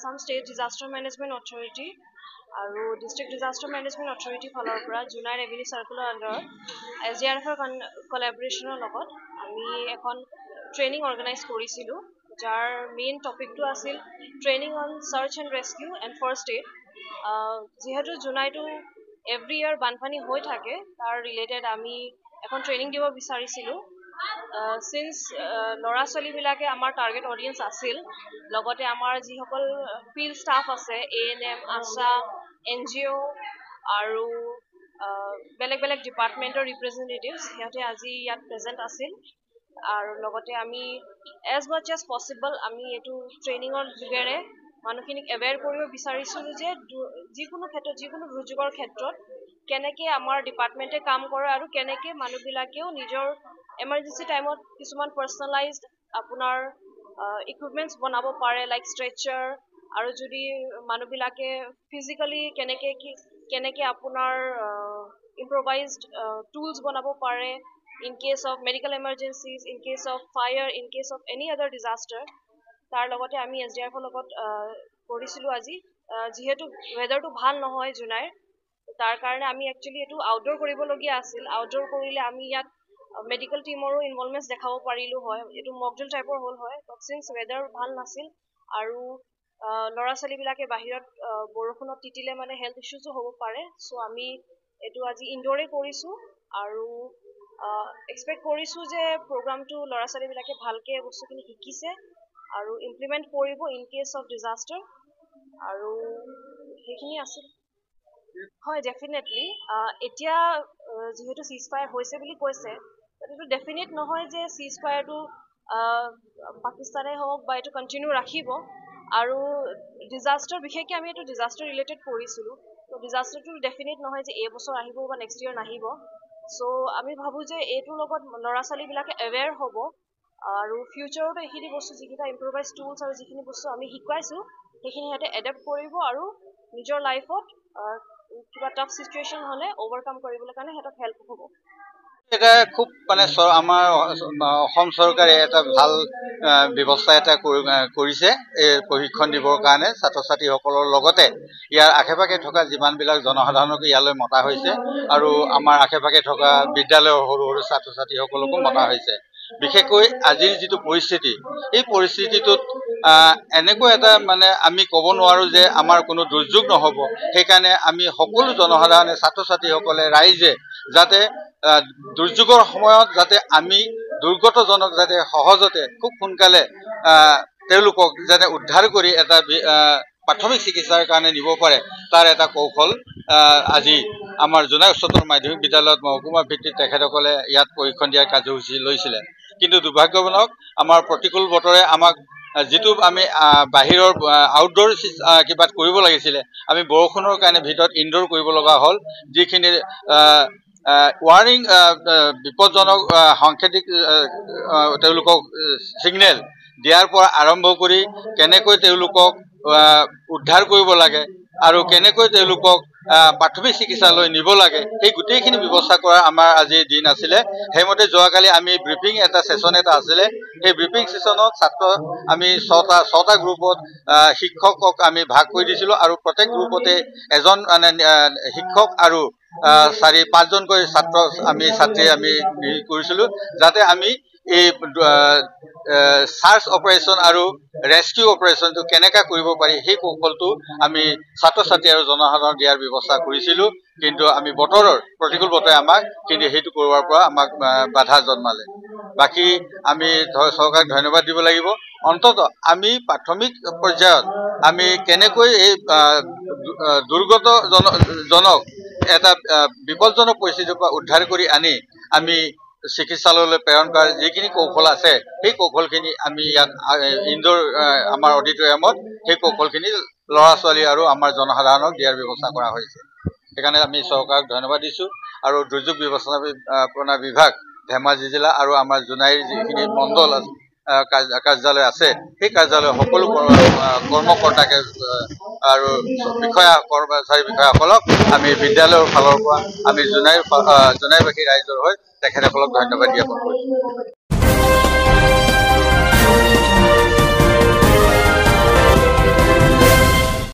Assam State Disaster Management Authority আৰু District Disaster Management Authority ফালৰ পৰা জুনাই ৰেভিনিউ সাৰ্কুলাৰ আন্ডাৰ SDRF কোলাবৰেচনৰ লগত আমি এখন ট্ৰেইনিং অৰ্গানাইজ কৰিছিলো যাৰ মেইন টপিকটো আছিল training on search and rescue and first aid যেহেতু জুনাইটো এভৰি ইয়াৰ বানপানী হৈ থাকে তাৰ ৰিলেটেড আমি এখন ট্ৰেইনিং দিব বিচাৰিছিলো since লৰা ছোৱালীবিলাকে আমাৰ টাৰ্গেট অডিয়েন্স আছিল লগতে আমাৰ যিসকল ফিল্ড ষ্টাফ আছে ANM আশা NGO আৰু বেলেগ বেলেগ ডিপাৰ্টমেণ্টৰ ৰিপ্ৰেজেন্টেটিভছ সিহঁতে আজি ইয়াত প্ৰেজেন্ট আছিল আৰু লগতে আমি এজ মাচ এজ পচিবল আমি এইটো ট্ৰেইনিঙৰ যোগেৰে মানুহখিনিক এৱেৰ কৰিব বিচাৰিছিলোঁ যে যিকোনো ক্ষেত্ৰত যিকোনো দুৰ্যোগৰ ক্ষেত্ৰত কেনেকৈ আমাৰ ডিপাৰ্টমেণ্টে কাম কৰে আৰু কেনেকৈ মানুহবিলাকেও নিজৰ এমাৰ্জেঞ্চি টাইমত কিছুমান পাৰ্চনেলাইজড আপোনাৰ ইকুইপমেণ্টছ বনাব পাৰে লাইক ষ্ট্ৰেচাৰ আৰু যদি মানুহবিলাকে ফিজিকেলি কেনেকৈ আপোনাৰ ইম্প্ৰভাইজড টুলছ বনাব পাৰে in case of medical emergencies in case of fire in case of any other disaster তাৰ লগতে আমি SDRFৰ লগত কৰিছিলোঁ আজি যিহেতু ৱেডাৰটো ভাল নহয় জুনাইৰ তাৰ কাৰণে আমি একচুৱেলি এইটো আউটডোৰ কৰিবলগীয়া আছিল আউটডোৰ কৰিলে আমি ইয়াত মেডিকেল টিমৰো ইনভলভমেণ্ট দেখাব পাৰিলোঁ হয় এইটো মকড্ৰিল টাইপৰ হ'ল হয় বাট চিন্স ৱেডাৰ ভাল নাছিল আৰু ল'ৰা ছোৱালীবিলাকে বাহিৰত বৰষুণত তিতিলে মানে হেল্থ ইছ্যুজো হ'ব পাৰে চ' আমি এইটো আজি ইনডোৰে কৰিছোঁ আৰু এক্সপেক্ট কৰিছোঁ যে প্ৰগ্ৰামটো ল'ৰা ছোৱালীবিলাকে ভালকৈ বস্তুখিনি শিকিছে আৰু ইমপ্লিমেণ্ট কৰিব ইন কেছ অফ ডিজাষ্টাৰ আৰু সেইখিনি আছিল হয় ডেফিনেটলি এতিয়া যিহেতু চিজ ফায়াৰ হৈছে বুলি কৈছে এইটো ডেফিনেট নহয় যে চিজ ফায়াৰটো পাকিস্তানে হওক বা এইটো কণ্টিনিউ ৰাখিব আৰু ডিজাষ্টাৰ বিশেষকৈ আমি এইটো ডিজাষ্টাৰ ৰিলেটেড কৰিছিলোঁ ত' ডিজাষ্টাৰটো ডেফিনেট নহয় যে এই বছৰ আহিব বা নেক্সট ইয়েৰ নাহিব চ' আমি ভাবোঁ যে এইটোৰ লগত ল'ৰা ছোৱালীবিলাকে এৱেৰ হ'ব আৰু ফিউচাৰতো এইখিনি বস্তু যিকেইটা ইম্প্ৰভাইজ টুলছ আৰু যিখিনি বস্তু আমি শিকাইছোঁ সেইখিনি সিহঁতে এডাপ্ট কৰিব আৰু নিজৰ লাইফত কিবা টাফ চিটুৱেশ্যন হ'লে অভাৰকাম কৰিবলৈ কাৰণে সিহঁতক হেল্প হ'ব এটা খুব মানে আমাৰ অসম চৰকাৰে এটা ভাল ব্যৱস্থা এটা কৰিছে এই প্ৰশিক্ষণ দিবৰ কাৰণে ছাত্ৰ ছাত্ৰীসকলৰ লগতে ইয়াৰ আশে পাশে থকা যিমানবিলাক জনসাধাৰণকে ইয়ালৈ মতা হৈছে আৰু আমাৰ আশে পাশে থকা বিদ্যালয়ৰ সৰু সৰু ছাত্ৰ ছাত্ৰীসকলকো মতা হৈছে বিশেষকৈ আজিৰ যিটো পৰিস্থিতি এই পৰিস্থিতিটোত এনেকুৱা এটা মানে আমি ক'ব নোৱাৰোঁ যে আমাৰ কোনো দুৰ্যোগ নহ'ব সেইকাৰণে আমি সকলো জনসাধাৰণে ছাত্ৰ ছাত্ৰীসকলে ৰাইজে যাতে দুৰ্যোগৰ সময়ত যাতে আমি দুৰ্গতজনক যাতে সহজতে খুব সোনকালে তেওঁলোকক যাতে উদ্ধাৰ কৰি এটা প্ৰাথমিক চিকিৎসাৰ কাৰণে নিব পাৰে তাৰ এটা কৌশল আজি আমাৰ জোনাই উচ্চতৰ মাধ্যমিক বিদ্যালয়ত মহকুমা ভিত্তিত তেখেতসকলে ইয়াত প্ৰশিক্ষণ দিয়াৰ কাৰ্যসূচী লৈছিলে কিন্তু দুৰ্ভাগ্যজনক আমাৰ প্ৰতিকূল বতৰে আমাক যিটো আমি বাহিৰৰ আউটডোৰ কিবা কৰিব লাগিছিলে আমি বৰষুণৰ কাৰণে ভিতৰত ইনডোৰ কৰিব লগা হ'ল যিখিনি ৱাৰ্ণিং বিপদজনক সাংকেতিক তেওঁলোকক ছিগনেল দিয়াৰ পৰা আৰম্ভ কৰি কেনেকৈ তেওঁলোকক উদ্ধাৰ কৰিব লাগে আৰু কেনেকৈ তেওঁলোকক প্ৰাথমিক চিকিৎসালয় নিব লাগে এই গোটেইখিনি ব্যৱস্থা কৰা আমাৰ আজি দিন আছিলে সেইমতে যোৱাকালি আমি ব্ৰিফিং এটা ছেশ্যন এটা আছিলে সেই ব্ৰিফিং ছেশ্যনত ছাত্ৰ আমি ছটা গ্ৰুপত শিক্ষকক আমি ভাগ কৰি দিছিলোঁ আৰু প্ৰত্যেক গ্ৰুপতে এজন মানে শিক্ষক আৰু 4-5জনকৈ ছাত্ৰ আমি ছাত্ৰী আমি কৰিছিলোঁ যাতে আমি এই সাৰ্চ অপাৰেশ্যন আৰু ৰেস্কিউ অপাৰেশ্যনটো কেনেকৈ কৰিব পাৰি সেই কৌশলটো আমি ছাত্ৰ ছাত্ৰী আৰু জনসাধাৰণক দিয়াৰ ব্যৱস্থা কৰিছিলোঁ কিন্তু আমি প্ৰতিকূল বতৰে আমাক কিন্তু সেইটো কৰোৱাৰ পৰা আমাক বাধা জন্মালে বাকী আমি চৰকাৰক ধন্যবাদ দিব লাগিব অন্ততঃ আমি প্ৰাথমিক পৰ্যায়ত আমি কেনেকৈ এই দুৰ্গতজনক এটা বিপদজনক পৰিস্থিতিৰ পৰা উদ্ধাৰ কৰি আনি আমি চিকিৎসালয়লৈ প্ৰেৰণ কৰাৰ যিখিনি কৌশল আছে সেই কৌশলখিনি আমি ইয়াত ইনডোৰ আমাৰ অডিটৰিয়ামত সেই কৌশলখিনি ল'ৰা ছোৱালী আৰু আমাৰ জনসাধাৰণক দিয়াৰ ব্যৱস্থা কৰা হৈছে সেইকাৰণে আমি চৰকাৰক ধন্যবাদ দিছোঁ আৰু দুৰ্যোগ ব্যৱস্থাপনা বিভাগ ধেমাজি জিলা আৰু আমাৰ জোনাইৰ যিখিনি মণ্ডল কাৰ্যালয় আছে সেই কাৰ্যালয়ৰ সকলো কৰ্মকৰ্তাকে আৰু কৰ্মচাৰী বিষয়াসকলক আমি বিদ্যালয়ৰ ফালৰ পৰা আমি জোনাইবাসী ৰাইজৰ হৈ তেখেতসকলক ধন্যবাদ জ্ঞাপন কৰিছোঁ।